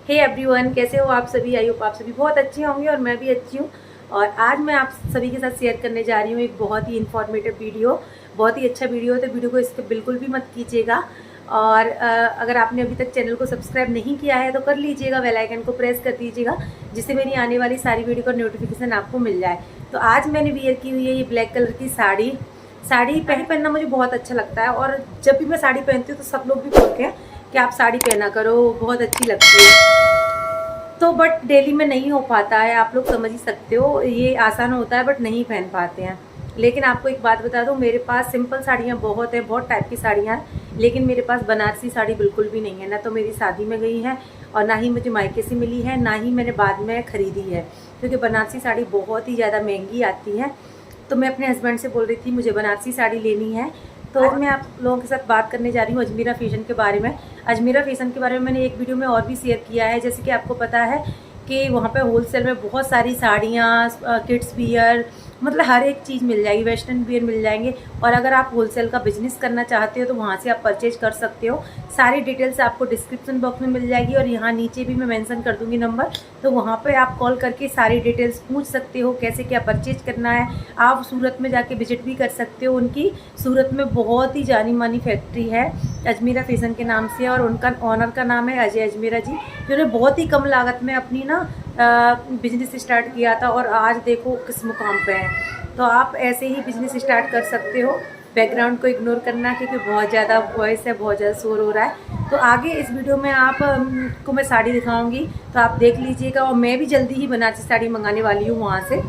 Hey everyone, कैसे हो आप सभी। आई होप आप सभी बहुत अच्छे होंगे और मैं भी अच्छी हूँ। और आज मैं आप सभी के साथ शेयर करने जा रही हूँ एक बहुत ही इन्फॉर्मेटिव वीडियो। बहुत ही अच्छा वीडियो है, तो वीडियो को इसके बिल्कुल भी मत कीजिएगा। और अगर आपने अभी तक चैनल को सब्सक्राइब नहीं किया है तो कर लीजिएगा, बेल आइकन को प्रेस कर दीजिएगा, जिससे मेरी आने वाली सारी वीडियो का नोटिफिकेशन आपको मिल जाए। तो आज मैंने वियर की हुई है ये ब्लैक कलर की साड़ी पहनना मुझे बहुत अच्छा लगता है। और जब भी मैं साड़ी पहनती हूँ तो सब लोग भी बोलते हैं कि आप साड़ी पहना करो, बहुत अच्छी लगती है। तो बट डेली में नहीं हो पाता है, आप लोग समझ ही सकते हो। ये आसान होता है बट नहीं पहन पाते हैं। लेकिन आपको एक बात बता दूं, मेरे पास सिंपल साड़ियाँ बहुत है, बहुत टाइप की साड़ियाँ हैं, लेकिन मेरे पास बनारसी साड़ी बिल्कुल भी नहीं है। ना तो मेरी शादी में गई है और ना ही मुझे मायके से मिली है, ना ही मैंने बाद में खरीदी है, क्योंकि बनारसी साड़ी बहुत ही ज़्यादा महंगी आती है। तो मैं अपने हस्बैंड से बोल रही थी मुझे बनारसी साड़ी लेनी है। तो आज मैं आप लोगों के साथ बात करने जा रही हूँ अजमेरा फैशन के बारे में। अजमेरा फैशन के बारे में मैंने एक वीडियो में और भी शेयर किया है। जैसे कि आपको पता है कि वहाँ पे होलसेल में बहुत सारी साड़ियाँ, किड्स वियर, मतलब हर एक चीज़ मिल जाएगी, वेस्टर्न वियर मिल जाएंगे। और अगर आप होलसेल का बिजनेस करना चाहते हो तो वहाँ से आप परचेज कर सकते हो। सारी डिटेल्स आपको डिस्क्रिप्शन बॉक्स में मिल जाएगी और यहाँ नीचे भी मैं मेंशन कर दूँगी नंबर, तो वहाँ पे आप कॉल करके सारी डिटेल्स पूछ सकते हो, कैसे क्या परचेज करना है। आप सूरत में जाके विजिट भी कर सकते हो। उनकी सूरत में बहुत ही जानी मानी फैक्ट्री है अजमेरा फैशन के नाम से, और उनका ऑनर का नाम है अजय अजमेरा जी, जिन्होंने बहुत ही कम लागत में अपनी बिजनेस स्टार्ट किया था और आज देखो किस मुकाम पे है। तो आप ऐसे ही बिजनेस स्टार्ट कर सकते हो। बैकग्राउंड को इग्नोर करना, क्योंकि बहुत ज़्यादा वॉइस है, बहुत ज़्यादा शोर हो रहा है। तो आगे इस वीडियो में आप को मैं साड़ी दिखाऊंगी, तो आप देख लीजिएगा। और मैं भी जल्दी ही बनारसी साड़ी मंगाने वाली हूँ वहाँ से,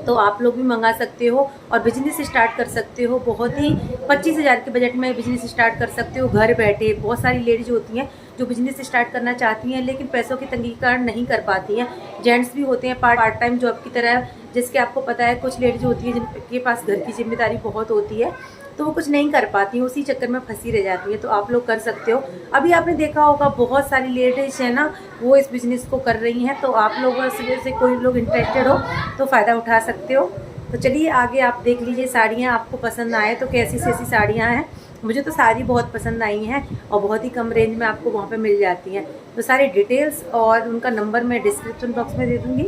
तो आप लोग भी मंगा सकते हो और बिजनेस स्टार्ट कर सकते हो। बहुत ही 25,000 के बजट में बिजनेस स्टार्ट कर सकते हो घर बैठे। बहुत सारी लेडीज होती हैं जो बिजनेस स्टार्ट करना चाहती हैं, लेकिन पैसों की तंगी के कारण नहीं कर पाती हैं। जेंट्स भी होते हैं पार्ट टाइम जॉब की तरह, जिसके आपको पता है कुछ लेडीज होती हैं जिनके पास घर की जिम्मेदारी बहुत होती है, तो वो कुछ नहीं कर पाती हैं, उसी चक्कर में फंसी रह जाती है। तो आप लोग कर सकते हो। अभी आपने देखा होगा बहुत सारी लेडीज है ना, वो इस बिज़नेस को कर रही हैं। तो आप लोगों से कोई लोग इंटरेस्टेड हो तो फ़ायदा उठा सकते हो। तो चलिए आगे आप देख लीजिए साड़ियाँ, आपको पसंद आए तो कैसी से ऐसी साड़ियाँ हैं। मुझे तो सारी बहुत पसंद आई हैं और बहुत ही कम रेंज में आपको वहाँ पे मिल जाती हैं। तो सारी डिटेल्स और उनका नंबर मैं डिस्क्रिप्शन बॉक्स में दे दूँगी।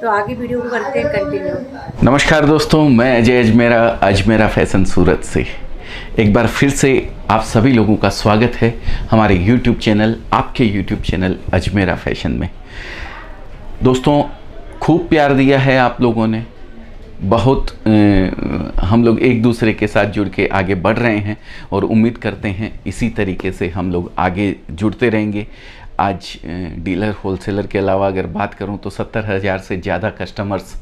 तो आगे वीडियो को करते हैं कंटिन्यू। नमस्कार दोस्तों, मैं अजय अजमेरा फैशन सूरत से एक बार फिर से आप सभी लोगों का स्वागत है हमारे YouTube चैनल, आपके YouTube चैनल अजमेरा फैशन में। दोस्तों, खूब प्यार दिया है आप लोगों ने, बहुत हम लोग एक दूसरे के साथ जुड़ के आगे बढ़ रहे हैं और उम्मीद करते हैं इसी तरीके से हम लोग आगे जुड़ते रहेंगे। आज डीलर होलसेलर के अलावा अगर बात करूं तो 70,000 से ज़्यादा कस्टमर्स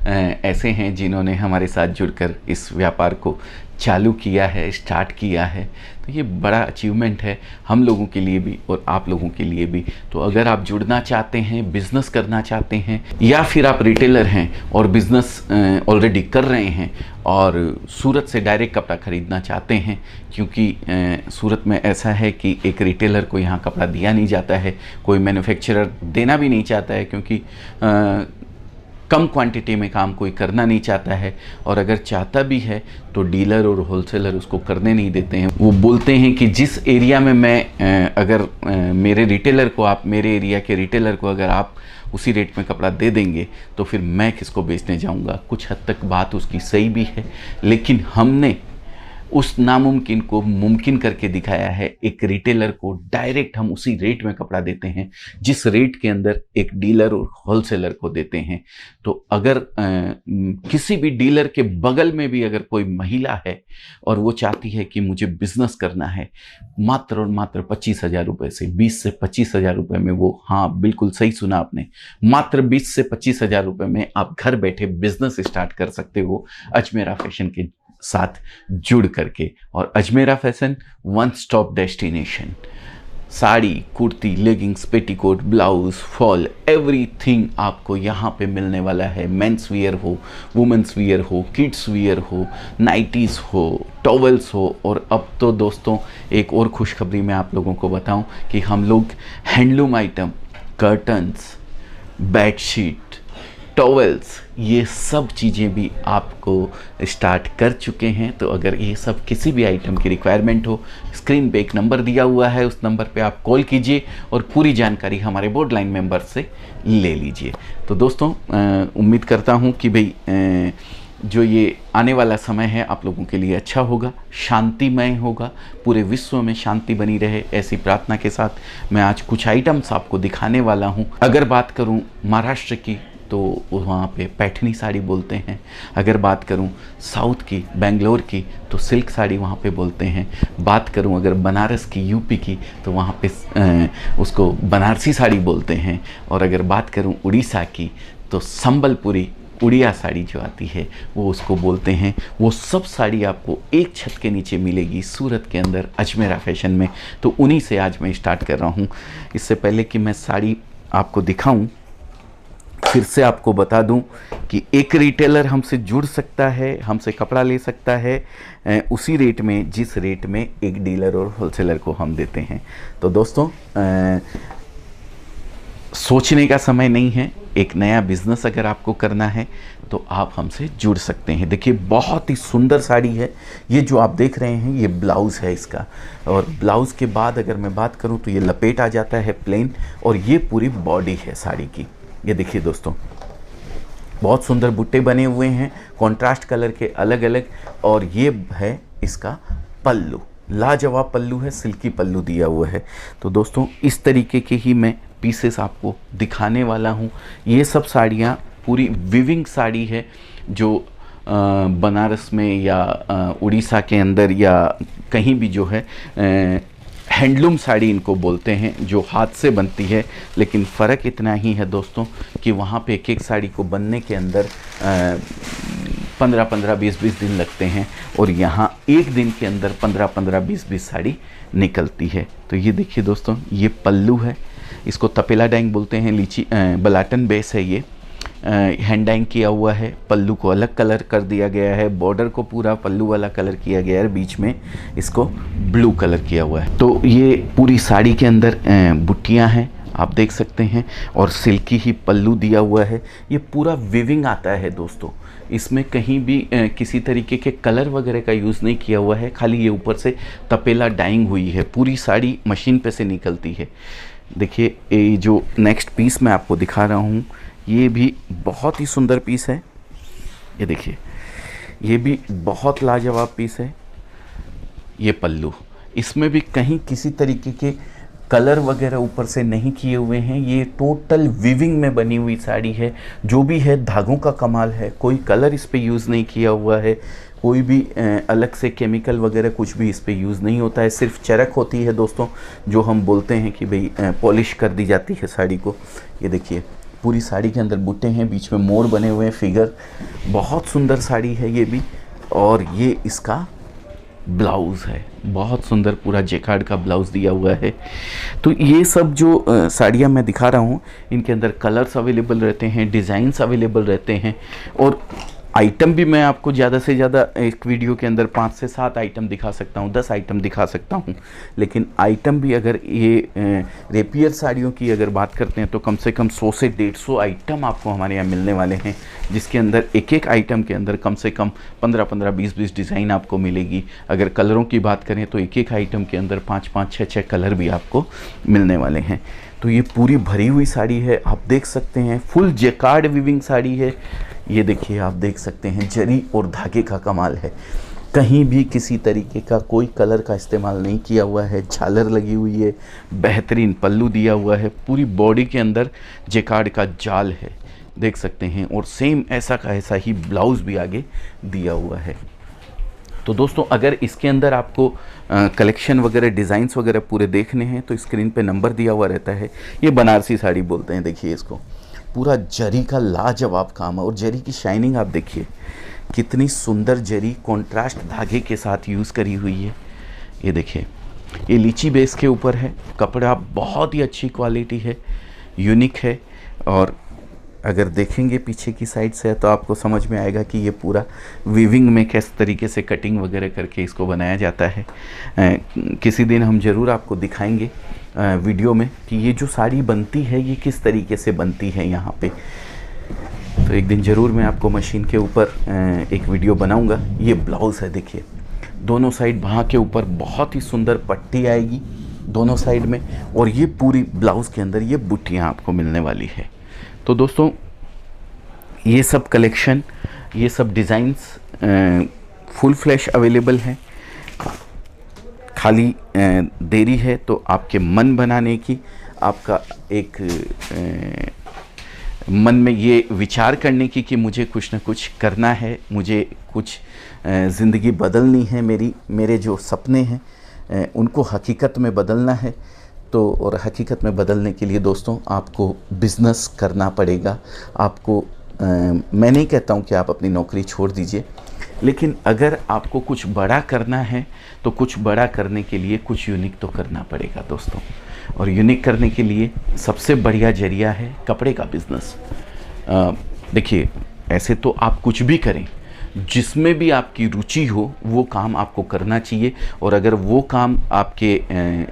ऐसे हैं जिन्होंने हमारे साथ जुड़कर इस व्यापार को चालू किया है, स्टार्ट किया है। तो ये बड़ा अचीवमेंट है हम लोगों के लिए भी और आप लोगों के लिए भी। तो अगर आप जुड़ना चाहते हैं, बिज़नेस करना चाहते हैं, या फिर आप रिटेलर हैं और बिज़नेस ऑलरेडी कर रहे हैं और सूरत से डायरेक्ट कपड़ा ख़रीदना चाहते हैं, क्योंकि सूरत में ऐसा है कि एक रिटेलर को यहाँ कपड़ा दिया नहीं जाता है, कोई मैन्युफैक्चरर देना भी नहीं चाहता है, क्योंकि कम क्वांटिटी में काम कोई करना नहीं चाहता है। और अगर चाहता भी है तो डीलर और होलसेलर उसको करने नहीं देते हैं। वो बोलते हैं कि जिस एरिया में मैं अगर मेरे रिटेलर को, आप मेरे एरिया के रिटेलर को अगर आप उसी रेट में कपड़ा दे देंगे तो फिर मैं किसको बेचने जाऊंगा। कुछ हद तक बात उसकी सही भी है, लेकिन हमने उस नामुमकिन को मुमकिन करके दिखाया है। एक रिटेलर को डायरेक्ट हम उसी रेट में कपड़ा देते हैं जिस रेट के अंदर एक डीलर और होलसेलर को देते हैं। तो अगर किसी भी डीलर के बगल में भी अगर कोई महिला है और वो चाहती है कि मुझे बिजनेस करना है, मात्र और मात्र 25,000 रुपये से, 20 से 25,000 रुपये में, वो, हाँ बिल्कुल सही सुना आपने, मात्र 20 से 25,000 रुपये में आप घर बैठे बिजनेस स्टार्ट कर सकते हो अजमेरा फैशन के साथ जुड़ करके। और Ajmera fashion one stop destination. Sari, kurti, leggings, petticoat, blouse, fall, everything आपको यहाँ पे मिलने वाला है। मेंस वियर हो, वुमेंस वियर हो, किड्स वियर हो, नाइटीज़ हो, टॉवल्स हो। और अब तो दोस्तों एक और खुशखबरी मैं आप लोगों को बताऊं कि हम लोग handloom item, curtains, bedsheet, towels, ये सब चीज़ें भी आपको स्टार्ट कर चुके हैं। तो अगर ये सब किसी भी आइटम की रिक्वायरमेंट हो, स्क्रीन पे एक नंबर दिया हुआ है, उस नंबर पे आप कॉल कीजिए और पूरी जानकारी हमारे बोर्ड लाइन मेंबर से ले लीजिए। तो दोस्तों उम्मीद करता हूँ कि भाई जो ये आने वाला समय है आप लोगों के लिए अच्छा होगा, शांतिमय होगा, पूरे विश्व में शांति बनी रहे, ऐसी प्रार्थना के साथ मैं आज कुछ आइटम्स आपको दिखाने वाला हूँ। अगर बात करूँ महाराष्ट्र की तो वहाँ पे पैठनी साड़ी बोलते हैं। अगर बात करूँ साउथ की, बेंगलोर की, तो सिल्क साड़ी वहाँ पे बोलते हैं। बात करूँ अगर बनारस की, यूपी की, तो वहाँ पे उसको बनारसी साड़ी बोलते हैं। और अगर बात करूँ उड़ीसा की तो संबलपुरी उड़िया साड़ी जो आती है वो उसको बोलते हैं। वो सब साड़ी आपको एक छत के नीचे मिलेगी सूरत के अंदर अजमेरा फैशन में। तो उन्हीं से आज मैं स्टार्ट कर रहा हूँ। इससे पहले कि मैं साड़ी आपको दिखाऊं, फिर से आपको बता दूं कि एक रिटेलर हमसे जुड़ सकता है, हमसे कपड़ा ले सकता है उसी रेट में जिस रेट में एक डीलर और होलसेलर को हम देते हैं। तो दोस्तों सोचने का समय नहीं है। एक नया बिजनेस अगर आपको करना है तो आप हमसे जुड़ सकते हैं। देखिए बहुत ही सुंदर साड़ी है। ये जो आप देख रहे हैं ये ब्लाउज़ है इसका, और ब्लाउज़ के बाद अगर मैं बात करूं तो ये लपेट आ जाता है प्लेन, और ये पूरी बॉडी है साड़ी की। ये देखिए दोस्तों बहुत सुंदर बुट्टे बने हुए हैं कॉन्ट्रास्ट कलर के अलग अलग, और ये है इसका पल्लू, लाजवाब पल्लू है, सिल्की पल्लू दिया हुआ है। तो दोस्तों इस तरीके के ही मैं पीसेस आपको दिखाने वाला हूँ। ये सब साड़ियाँ पूरी विविंग साड़ी है जो बनारस में या उड़ीसा के अंदर या कहीं भी जो है हैंडलूम साड़ी इनको बोलते हैं, जो हाथ से बनती है। लेकिन फ़र्क इतना ही है दोस्तों कि वहाँ पे एक एक साड़ी को बनने के अंदर 15-15, 20-20 दिन लगते हैं, और यहाँ एक दिन के अंदर 15-15, 20-20 साड़ी निकलती है। तो ये देखिए दोस्तों ये पल्लू है, इसको तपेला डाइंग बोलते हैं, लीची बलाटन बेस है ये, हैंड डाइंग किया हुआ है। पल्लू को अलग कलर कर दिया गया है, बॉर्डर को पूरा पल्लू वाला कलर किया गया है, बीच में इसको ब्लू कलर किया हुआ है। तो ये पूरी साड़ी के अंदर बुट्टियां हैं आप देख सकते हैं, और सिल्की ही पल्लू दिया हुआ है। ये पूरा विविंग आता है दोस्तों, इसमें कहीं भी किसी तरीके के कलर वगैरह का यूज़ नहीं किया हुआ है, खाली ये ऊपर से तपेला डाइंग हुई है। पूरी साड़ी मशीन पे से निकलती है। देखिए ये जो नेक्स्ट पीस मैं आपको दिखा रहा हूँ ये भी बहुत ही सुंदर पीस है। ये देखिए ये भी बहुत लाजवाब पीस है। ये पल्लू, इसमें भी कहीं किसी तरीके के कलर वगैरह ऊपर से नहीं किए हुए हैं। ये टोटल विविंग में बनी हुई साड़ी है। जो भी है धागों का कमाल है, कोई कलर इस पे यूज़ नहीं किया हुआ है, कोई भी अलग से केमिकल वगैरह कुछ भी इस पे यूज़ नहीं होता है। सिर्फ चरक होती है दोस्तों, जो हम बोलते हैं कि भाई पॉलिश कर दी जाती है साड़ी को। ये देखिए पूरी साड़ी के अंदर बुट्टे हैं, बीच में मोर बने हुए हैं, फिगर, बहुत सुंदर साड़ी है ये भी। और ये इसका ब्लाउज़ है, बहुत सुंदर पूरा जेकार्ड का ब्लाउज़ दिया हुआ है। तो ये सब जो साड़ियाँ मैं दिखा रहा हूँ इनके अंदर कलर्स अवेलेबल रहते हैं, डिज़ाइंस अवेलेबल रहते हैं, और आइटम भी मैं आपको ज़्यादा से ज़्यादा एक वीडियो के अंदर 5 से 7 आइटम दिखा सकता हूँ, 10 आइटम दिखा सकता हूँ। लेकिन आइटम भी अगर ये रेपियर साड़ियों की अगर बात करते हैं तो कम से कम 100 से 150 आइटम आपको हमारे यहाँ मिलने वाले हैं, जिसके अंदर एक एक आइटम के अंदर कम से कम 15-15, 20-20 डिज़ाइन आपको मिलेगी। अगर कलरों की बात करें तो एक एक आइटम के अंदर 5-5, 6-6 कलर भी आपको मिलने वाले हैं। तो ये पूरी भरी हुई साड़ी है, आप देख सकते हैं, फुल जेकार्ड विविंग साड़ी है। ये देखिए आप देख सकते हैं जरी और धागे का कमाल है, कहीं भी किसी तरीके का कोई कलर का इस्तेमाल नहीं किया हुआ है। झालर लगी हुई है, बेहतरीन पल्लू दिया हुआ है, पूरी बॉडी के अंदर जेकार्ड का जाल है, देख सकते हैं, और सेम ऐसा का ऐसा ही ब्लाउज़ भी आगे दिया हुआ है। तो दोस्तों अगर इसके अंदर आपको कलेक्शन वगैरह डिज़ाइंस वगैरह पूरे देखने हैं तो स्क्रीन पे नंबर दिया हुआ रहता है। ये बनारसी साड़ी बोलते हैं। देखिए इसको पूरा जरी का लाजवाब काम है, और जरी की शाइनिंग आप देखिए कितनी सुंदर जरी कॉन्ट्रास्ट धागे के साथ यूज़ करी हुई है। ये देखिए ये लीची बेस के ऊपर है, कपड़ा बहुत ही अच्छी क्वालिटी है, यूनिक है। और अगर देखेंगे पीछे की साइड से तो आपको समझ में आएगा कि ये पूरा वीविंग में किस तरीके से कटिंग वगैरह करके इसको बनाया जाता है। किसी दिन हम ज़रूर आपको दिखाएंगे वीडियो में कि ये जो साड़ी बनती है ये किस तरीके से बनती है यहाँ पे। तो एक दिन ज़रूर मैं आपको मशीन के ऊपर एक वीडियो बनाऊंगा। ये ब्लाउज़ है, देखिए दोनों साइड बाहाँ के ऊपर बहुत ही सुंदर पट्टी आएगी दोनों साइड में, और ये पूरी ब्लाउज़ के अंदर ये बुट्टियाँ आपको मिलने वाली है। तो दोस्तों ये सब कलेक्शन, ये सब डिज़ाइंस फुल फ्लैश अवेलेबल हैं। खाली देरी है तो आपके मन बनाने की, आपका एक मन में ये विचार करने की कि मुझे कुछ ना कुछ करना है, मुझे कुछ ज़िंदगी बदलनी है, मेरे जो सपने हैं उनको हकीकत में बदलना है। तो और हकीकत में बदलने के लिए दोस्तों आपको बिज़नेस करना पड़ेगा। आपको मैं नहीं कहता हूँ कि आप अपनी नौकरी छोड़ दीजिए, लेकिन अगर आपको कुछ बड़ा करना है तो कुछ बड़ा करने के लिए कुछ यूनिक तो करना पड़ेगा दोस्तों। और यूनिक करने के लिए सबसे बढ़िया जरिया है कपड़े का बिज़नेस। देखिए ऐसे तो आप कुछ भी करें, जिसमें भी आपकी रुचि हो वो काम आपको करना चाहिए, और अगर वो काम आपके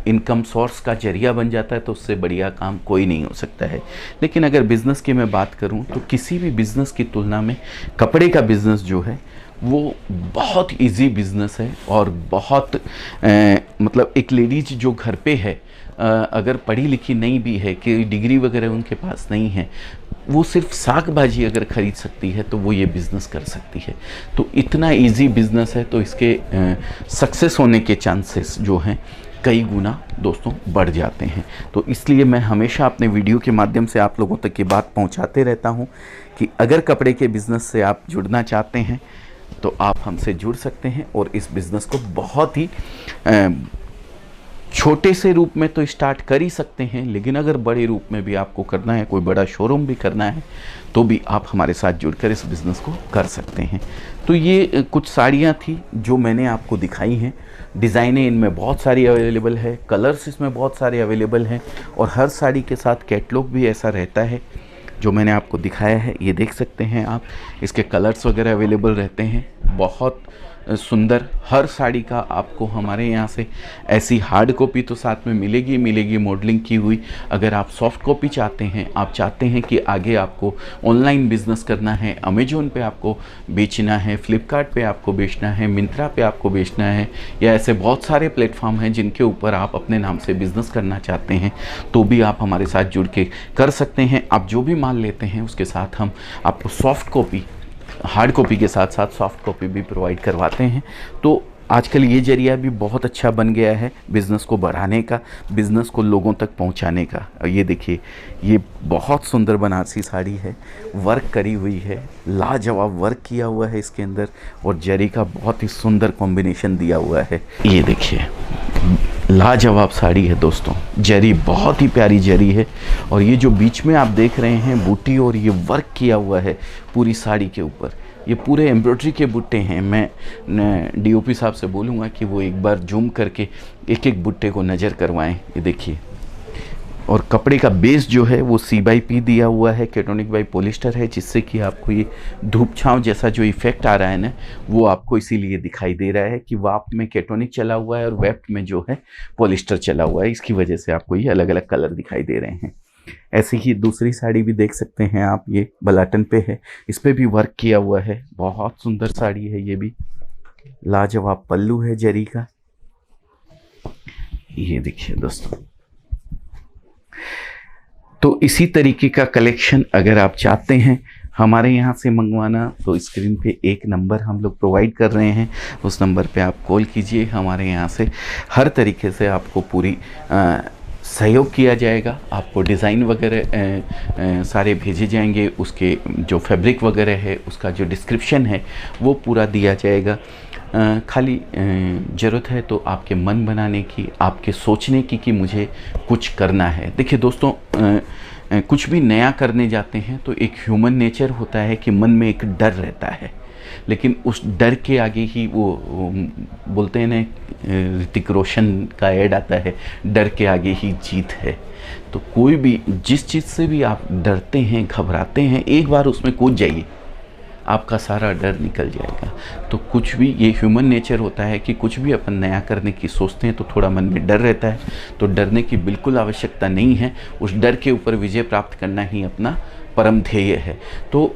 इनकम सोर्स का जरिया बन जाता है तो उससे बढ़िया काम कोई नहीं हो सकता है। लेकिन अगर बिज़नेस की मैं बात करूं तो किसी भी बिज़नेस की तुलना में कपड़े का बिज़नेस जो है वो बहुत इजी बिज़नेस है, और बहुत मतलब एक लेडीज जो घर पे है, अगर पढ़ी लिखी नहीं भी है, कि डिग्री वगैरह उनके पास नहीं है, वो सिर्फ साग भाजी अगर ख़रीद सकती है तो वो ये बिज़नेस कर सकती है। तो इतना इजी बिज़नेस है, तो इसके सक्सेस होने के चांसेस जो हैं कई गुना दोस्तों बढ़ जाते हैं। तो इसलिए मैं हमेशा अपने वीडियो के माध्यम से आप लोगों तक ये बात पहुंचाते रहता हूं कि अगर कपड़े के बिज़नेस से आप जुड़ना चाहते हैं तो आप हमसे जुड़ सकते हैं, और इस बिज़नेस को बहुत ही छोटे से रूप में तो स्टार्ट कर ही सकते हैं, लेकिन अगर बड़े रूप में भी आपको करना है, कोई बड़ा शोरूम भी करना है, तो भी आप हमारे साथ जुड़कर इस बिज़नेस को कर सकते हैं। तो ये कुछ साड़ियाँ थी जो मैंने आपको दिखाई हैं। डिज़ाइनें इनमें बहुत सारी अवेलेबल है, कलर्स इसमें बहुत सारे अवेलेबल हैं, और हर साड़ी के साथ कैटलॉग भी ऐसा रहता है जो मैंने आपको दिखाया है। ये देख सकते हैं आप, इसके कलर्स वगैरह अवेलेबल रहते हैं। बहुत सुंदर हर साड़ी का आपको हमारे यहाँ से ऐसी हार्ड कॉपी तो साथ में मिलेगी मॉडलिंग की हुई। अगर आप सॉफ्ट कॉपी चाहते हैं, आप चाहते हैं कि आगे आपको ऑनलाइन बिज़नेस करना है, अमेजोन पे आपको बेचना है, फ्लिपकार्ट पे आपको बेचना है, मिंत्रा पे आपको बेचना है, या ऐसे बहुत सारे प्लेटफॉर्म हैं जिनके ऊपर आप अपने नाम से बिज़नेस करना चाहते हैं, तो भी आप हमारे साथ जुड़ के कर सकते हैं। आप जो भी माल लेते हैं उसके साथ हम आपको सॉफ्ट कॉपी, हार्ड कॉपी के साथ साथ सॉफ्ट कॉपी भी प्रोवाइड करवाते हैं। तो आजकल ये जरिया भी बहुत अच्छा बन गया है बिज़नेस को बढ़ाने का, बिज़नेस को लोगों तक पहुंचाने का। और ये देखिए, ये बहुत सुंदर बनारसी साड़ी है, वर्क करी हुई है, लाजवाब वर्क किया हुआ है इसके अंदर, और जरी का बहुत ही सुंदर कॉम्बिनेशन दिया हुआ है। ये देखिए लाजवाब साड़ी है दोस्तों, जरी बहुत ही प्यारी जरी है, और ये जो बीच में आप देख रहे हैं बूटी, और ये वर्क किया हुआ है पूरी साड़ी के ऊपर, ये पूरे एम्ब्रॉयडरी के बुट्टे हैं। मैं डीओपी साहब से बोलूँगा कि वो एक बार जूम करके एक एक बुट्टे को नज़र करवाएं। ये देखिए, और कपड़े का बेस जो है वो C/P दिया हुआ है, केटोनिक बाई पॉलिस्टर है, जिससे कि आपको ये धूप छांव जैसा जो इफ़ेक्ट आ रहा है ना, वो आपको इसीलिए दिखाई दे रहा है कि वाफ्ट में केटोनिक चला हुआ है और वेफ्ट में जो है पॉलिस्टर चला हुआ है। इसकी वजह से आपको ये अलग अलग कलर दिखाई दे रहे हैं। ऐसे ही दूसरी साड़ी भी देख सकते हैं आप, ये बलाटन पे है, इस पर भी वर्क किया हुआ है, बहुत सुंदर साड़ी है। ये भी लाजवाब पल्लू है जरी का। ये देखिए दोस्तों, तो इसी तरीके का कलेक्शन अगर आप चाहते हैं हमारे यहाँ से मंगवाना, तो स्क्रीन पे एक नंबर हम लोग प्रोवाइड कर रहे हैं, उस नंबर पे आप कॉल कीजिए। हमारे यहाँ से हर तरीके से आपको पूरी सहयोग किया जाएगा। आपको डिज़ाइन वगैरह सारे भेजे जाएंगे, उसके जो फैब्रिक वगैरह है उसका जो डिस्क्रिप्शन है वो पूरा दिया जाएगा। खाली ज़रूरत है तो आपके मन बनाने की, आपके सोचने की कि मुझे कुछ करना है। देखिए दोस्तों, कुछ भी नया करने जाते हैं तो एक ह्यूमन नेचर होता है कि मन में एक डर रहता है, लेकिन उस डर के आगे ही वो बोलते हैं ना, ऋतिक रोशन का ऐड आता है, डर के आगे ही जीत है। तो कोई भी जिस चीज़ से भी आप डरते हैं, घबराते हैं, एक बार उसमें कूद जाइए, आपका सारा डर निकल जाएगा। तो कुछ भी, ये ह्यूमन नेचर होता है कि कुछ भी अपन नया करने की सोचते हैं तो थोड़ा मन में डर रहता है। तो डरने की बिल्कुल आवश्यकता नहीं है, उस डर के ऊपर विजय प्राप्त करना ही अपना परम ध्येय है। तो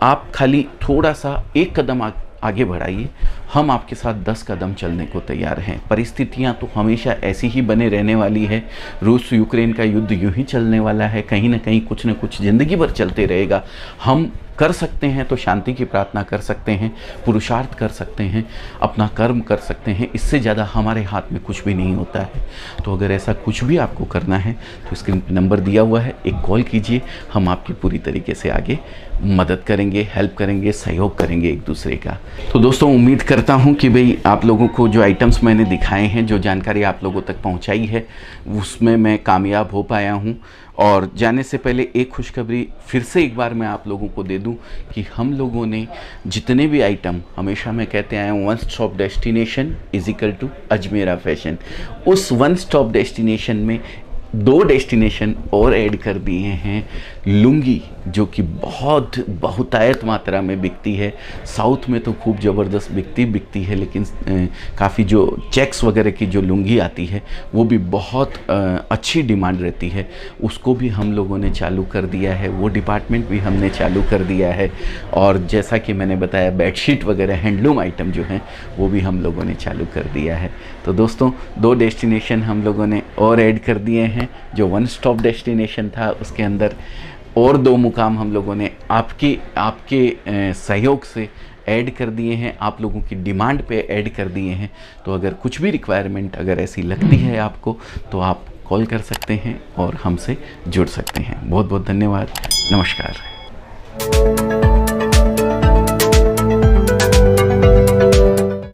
आप खाली थोड़ा सा एक कदम आगे बढ़ाइए, हम आपके साथ 10 कदम चलने को तैयार हैं। परिस्थितियां तो हमेशा ऐसी ही बने रहने वाली है। रूस यूक्रेन का युद्ध यूं ही चलने वाला है, कहीं ना कहीं कुछ न कुछ ज़िंदगी भर चलते रहेगा। हम कर सकते हैं तो शांति की प्रार्थना कर सकते हैं, पुरुषार्थ कर सकते हैं, अपना कर्म कर सकते हैं, इससे ज़्यादा हमारे हाथ में कुछ भी नहीं होता है। तो अगर ऐसा कुछ भी आपको करना है तो स्क्रीन पर नंबर दिया हुआ है, एक कॉल कीजिए, हम आपकी पूरी तरीके से आगे मदद करेंगे, हेल्प करेंगे, सहयोग करेंगे एक दूसरे का। तो दोस्तों, उम्मीद करता हूं कि भाई आप लोगों को जो आइटम्स मैंने दिखाए हैं, जो जानकारी आप लोगों तक पहुंचाई है, उसमें मैं कामयाब हो पाया हूं। और जाने से पहले एक खुशखबरी फिर से एक बार मैं आप लोगों को दे दूं कि हम लोगों ने जितने भी आइटम, हमेशा मैं कहते आया हूँ, one stop destination is equal to Ajmera Fashion. उस वन स्टॉप डेस्टिनेशन में 2 डेस्टिनेशन और ऐड कर दिए हैं। लुंगी जो कि बहुतायत मात्रा में बिकती है, साउथ में तो खूब ज़बरदस्त बिकती है, लेकिन काफ़ी जो चेक्स वगैरह की जो लुंगी आती है वो भी बहुत अच्छी डिमांड रहती है, उसको भी हम लोगों ने चालू कर दिया है, वो डिपार्टमेंट भी हमने चालू कर दिया है। और जैसा कि मैंने बताया, बेडशीट वगैरह हैंडलूम आइटम जो हैं वो भी हम लोगों ने चालू कर दिया है। तो दोस्तों, 2 डेस्टिनेशन हम लोगों ने और ऐड कर दिए हैं। जो वन स्टॉप डेस्टिनेशन था उसके अंदर और 2 मुकाम हम लोगों ने आपके सहयोग से ऐड कर दिए हैं, आप लोगों की डिमांड पे ऐड कर दिए हैं। तो अगर कुछ भी रिक्वायरमेंट अगर ऐसी लगती है आपको तो आप कॉल कर सकते हैं और हमसे जुड़ सकते हैं। बहुत बहुत धन्यवाद। नमस्कार।